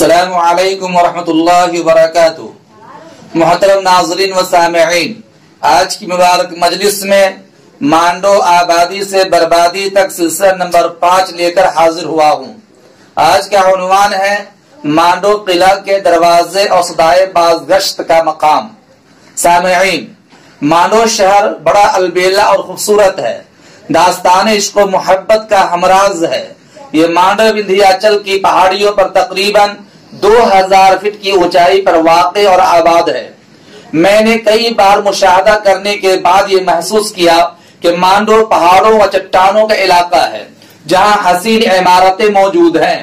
अस्सलामु अलैकुम वरहमतुल्लाहि वबरकातुहू। मुहतरम नाज़रीन व सामिईन, आज की मुबारक मजलिस में मांडो आबादी से बर्बादी तक सिलसिला नंबर 5 लेकर हाजिर हुआ हूँ। आज का उन्वान है मांडो किला के दरवाजे और सदाए बाज़गश्त का मकाम। सामिईन, मांडो शहर बड़ा अलबेला और खूबसूरत है। दास्तान इश्क व मोहब्बत का हमराज है। ये मांडो विंध्याचल की पहाड़ियों पर तकरीबन 2000 फीट की ऊंचाई पर वाक़ और आबाद है। मैंने कई बार मुशाहदा करने के बाद ये महसूस किया कि मांडो पहाड़ों व चट्टानों का इलाका है जहाँ हसीन इमारतें मौजूद हैं।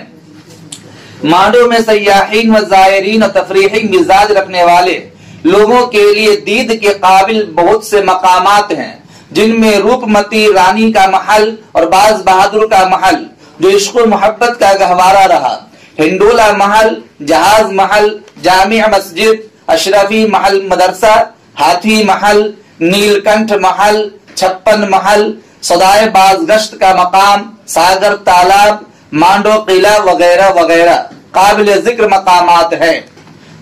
मांडो में सयाहीन व ज़ायरीन और तफरीही मिजाज रखने वाले लोगों के लिए दीद के काबिल बहुत से मकामात हैं, जिनमें रूपमती रानी का महल और बाज बहादुर का महल जो इश्क और मोहब्बत का गहवारा रहा, हिंडोला महल, जहाज महल, जामिया मस्जिद, अशरफी महल मदरसा, हाथी महल, नीलकंठ महल, छप्पन महल, सदाए बाज़गश्त का मकाम, सागर तालाब, मांडो किला वगैरह वगैरह काबिल जिक्र मकामात हैं।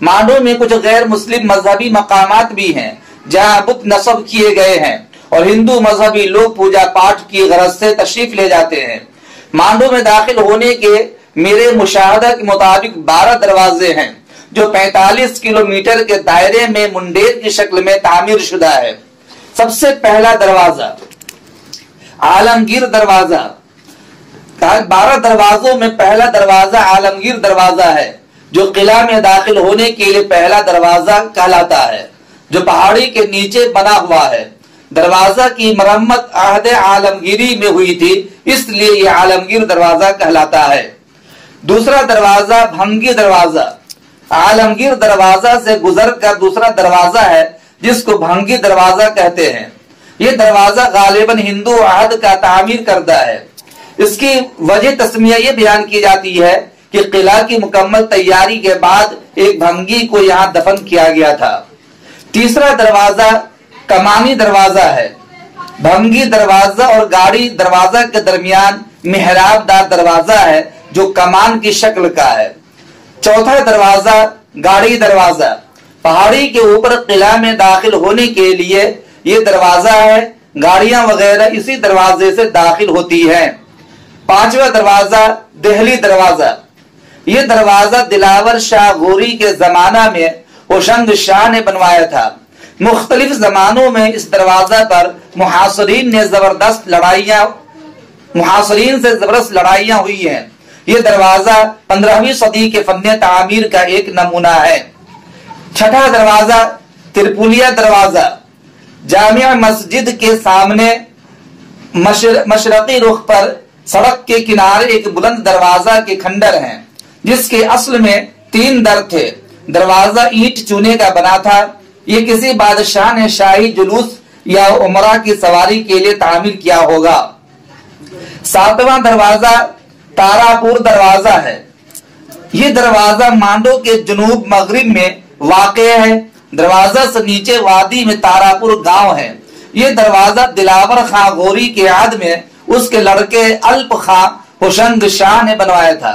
मांडो में कुछ गैर मुस्लिम मजहबी मकामात भी हैं जहाँ बुत नस्ब किए गए हैं और हिंदू मजहबी लोग पूजा पाठ की गरज से तशरीफ ले जाते हैं। मांडो में दाखिल होने के मेरे मुशाहदा के मुताबिक 12 दरवाजे हैं जो 45 किलोमीटर के दायरे में मुंडेर की शक्ल में तामीर शुदा है। सबसे पहला दरवाजा आलमगीर दरवाजा। 12 दरवाजों में पहला दरवाजा आलमगीर दरवाजा है जो किला में दाखिल होने के लिए पहला दरवाजा कहलाता है, जो पहाड़ी के नीचे बना हुआ है। दरवाजा की मरम्मत अहद आलमगीरी में हुई थी, इसलिए यह आलमगीर दरवाजा कहलाता है। दूसरा दरवाजा भंगी दरवाजा। आलमगीर दरवाजा से गुजर कर दूसरा दरवाजा है जिसको भंगी दरवाजा कहते हैं। यह दरवाजा गालिबन हिंदू अहद का तामीर करता है। इसकी वजह तस्मिया यह बयान की जाती है कि किला की मुकम्मल तैयारी के बाद एक भंगी को यहाँ दफन किया गया था। तीसरा दरवाजा कमानी दरवाजा है। भंगी दरवाजा और गाड़ी दरवाजा के दरमियान मेहराबदार दरवाजा है जो कमान की शक्ल का है। चौथा दरवाजा गाड़ी दरवाजा। पहाड़ी के ऊपर किला में दाखिल होने के लिए ये दरवाजा है। गाड़ियां वगैरह इसी दरवाजे से दाखिल होती हैं। पांचवा दरवाजा दहली दरवाजा। ये दरवाजा दिलावर शाह गोरी के जमाना में होशंग शाह ने बनवाया था। मुख्तलिफ जमानों में इस दरवाजा पर मुहासरीन से जबरदस्त लड़ाइयां हुई हैं। ये दरवाजा 15वीं सदी के फन्ने तामीर का एक नमूना है। छठा दरवाजा त्रिपुलिया दरवाजा। जामिया मस्जिद के सामने मशरकी रुख पर सड़क के किनारे एक बुलंद दरवाजा के खंडर हैं जिसके असल में 3 दर थे। दरवाजा ईंट चूने का बना था। ये किसी बादशाह ने शाही जुलूस या उमरा की सवारी के लिए तामीर किया होगा। 7वां दरवाजा तारापुर दरवाजा है। ये दरवाजा मांडो के जुनूब मगरिब में वाक़ है। दरवाजा से नीचे वादी में तारापुर गांव है। ये दरवाजा दिलावर खां गोरी के याद में उसके लड़के अल्प खां होशंग शाह ने बनवाया था।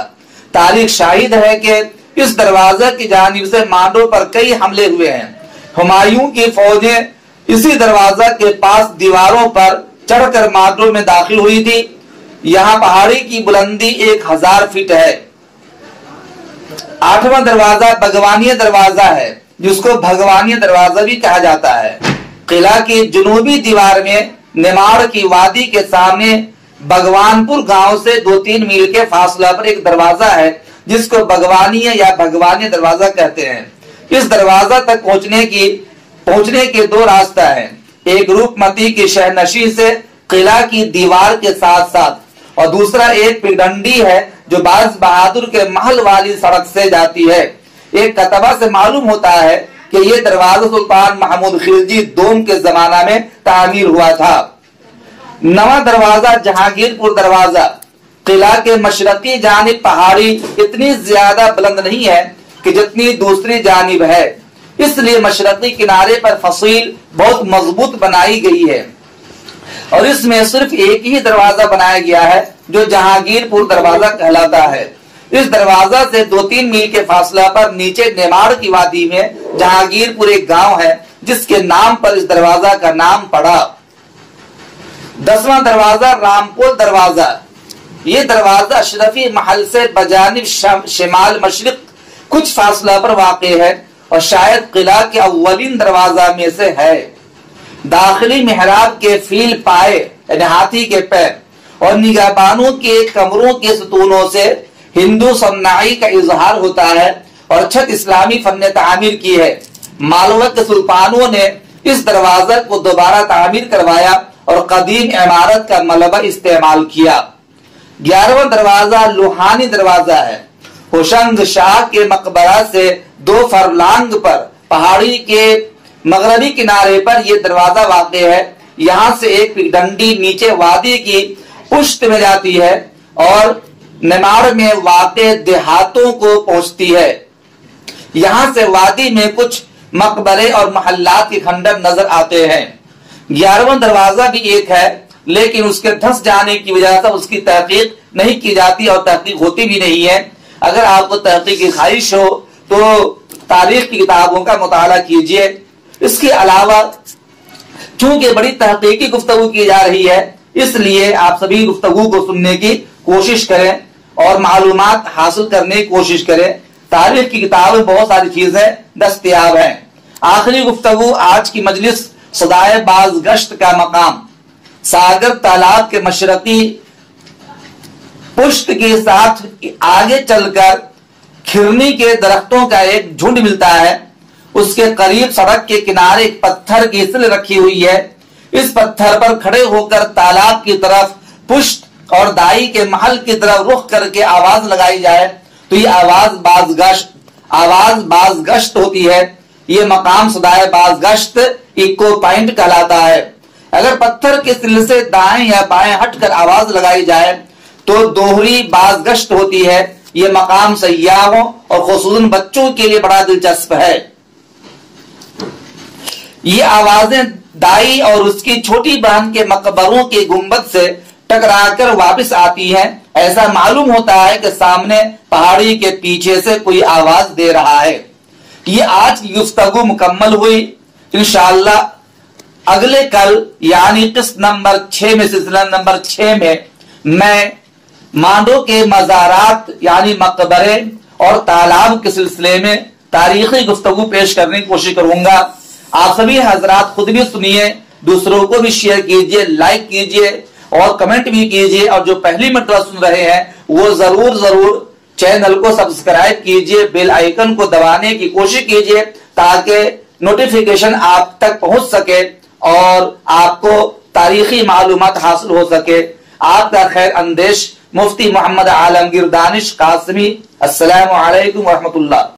तारीख शाहिद है कि इस दरवाजा की जानिब से मांडो पर कई हमले हुए हैं। हुमायूं की फौजें इसी दरवाजा के पास दीवारों पर चढ़कर मांडो में दाखिल हुई थी। यहाँ पहाड़ी की बुलंदी 1000 फीट है। 8वां दरवाजा भगवानिया दरवाजा है जिसको भगवानिया दरवाजा भी कहा जाता है। किला की जुनूबी दीवार में निमाड़ की वादी के सामने भगवानपुर गांव से 2-3 मील के फासला पर एक दरवाजा है जिसको भगवानिया या भगवानिया दरवाजा कहते हैं। इस दरवाजा तक पहुंचने के 2 रास्ता हैं। एक रूपमती की शहनशी से किला की दीवार के साथ साथ और दूसरा एक पिगडंडी है जो बाज बहादुर के महल वाली सड़क से जाती है। एक कतबा से मालूम होता है कि यह दरवाजा सुल्तान महमूद खिलजी दोम के जमाना में तामीर हुआ था। 9वां दरवाजा जहांगीरपुर दरवाजा। किला के मशरकी जानिब पहाड़ी इतनी ज्यादा बुलंद नहीं है कि जितनी दूसरी जानिब है, इसलिए मशरकी किनारे पर फसील बहुत मजबूत बनाई गई है और इसमें सिर्फ एक ही दरवाजा बनाया गया है जो जहांगीरपुर दरवाजा कहलाता है। इस दरवाजा से 2-3 मील के फासला पर नीचे नेमाड़ की वादी में जहांगीरपुर एक गांव है जिसके नाम पर इस दरवाजा का नाम पड़ा। 10वां दरवाजा रामपुर दरवाजा। ये दरवाजा अशरफी महल से बजानिब शिमाल मशरिक कुछ फासला पर वाक़ है और शायद किला के अव्वलीन दरवाजा में से है। दाखिली मेहराब के फील पाए हाथी के पैर और निगाहबानों के कमरों के सतूनों से हिंदू सन्नाई का इजहार होता है और छत इस्लामी फन तामीर की है। मालवा के सुल्तानों ने इस दरवाजा को दोबारा तामीर करवाया और कदीम इमारत का मलबा इस्तेमाल किया। 11वां दरवाजा लुहानी दरवाजा है। होशंग शाह के मकबरा से 2 फरलांग पर पहाड़ी के मगरबी किनारे पर यह दरवाजा वाक़ है। यहाँ से एक डंडी नीचे वादी की पुष्ट में जाती है और नेमाड़ में वाक़ देहातों को पहुंचती है। यहाँ से वादी में कुछ मकबरे और महल्लात के खंडर नजर आते हैं। 11वां दरवाजा भी एक है, लेकिन उसके धंस जाने की वजह से उसकी तहकीक नहीं की जाती और तहकीक होती भी नहीं है। अगर आपको तहकीक की ख्वाहिश हो तो तारीख की किताबों का मुताला कीजिए। इसके अलावा चूंकि बड़ी तहकीकी गुफ्तगू की जा रही है, इसलिए आप सभी गुफ्तगू को सुनने की कोशिश करें और मालूमात हासिल करने की कोशिश करें। तारीख की किताबें बहुत सारी चीजें दस्तयाब हैं। आखिरी गुफ्तगू आज की मजलिस सदाए बाज गश्त का मकाम। सागर तालाब के मशरकी पुष्ट के साथ आगे चलकर खिरनी के दरख्तों का एक झुंड मिलता है। उसके करीब सड़क के किनारे एक पत्थर की सिल रखी हुई है। इस पत्थर पर खड़े होकर तालाब की तरफ पुष्ट और दाई के महल की तरफ रुख करके आवाज लगाई जाए तो ये आवाज बाज गश्त होती है। ये मकाम सदाए बाज गश्त इको पॉइंट कहलाता है। अगर पत्थर के सिल से दाएं या बाएं हटकर आवाज लगाई जाए तो दोहरी बाज गश्त होती है। ये मकाम सयाहों और खुसूसन बच्चों के लिए बड़ा दिलचस्प है। ये आवाजें दाई और उसकी छोटी बहन के मकबरों के गुंबद से टकराकर वापस आती हैं। ऐसा मालूम होता है कि सामने पहाड़ी के पीछे से कोई आवाज दे रहा है। ये आज की गुफ्तगू मुकम्मल हुई। इंशाअल्लाह अगले कल यानी किस्त नंबर 6 में सिलसिला नंबर 6 में मैं मांडो के मज़ारात यानी मकबरे और तालाब के सिलसिले में तारीखी गुफ्तगू पेश करने की कोशिश करूंगा। आप सभी हजरात खुद भी सुनिए, दूसरों को भी शेयर कीजिए, लाइक कीजिए और कमेंट भी कीजिए। और जो पहली मरतबा सुन रहे हैं वो जरूर चैनल को सब्सक्राइब कीजिए, बेल आइकन को दबाने की कोशिश कीजिए ताकि नोटिफिकेशन आप तक पहुंच सके और आपको तारीखी मालूमात हासिल हो सके। आपका खैर अंदेश मुफ्ती मोहम्मद आलमगीर दानिश कासमी। अस्सलामु अलैकुम व रहमतुल्लाह।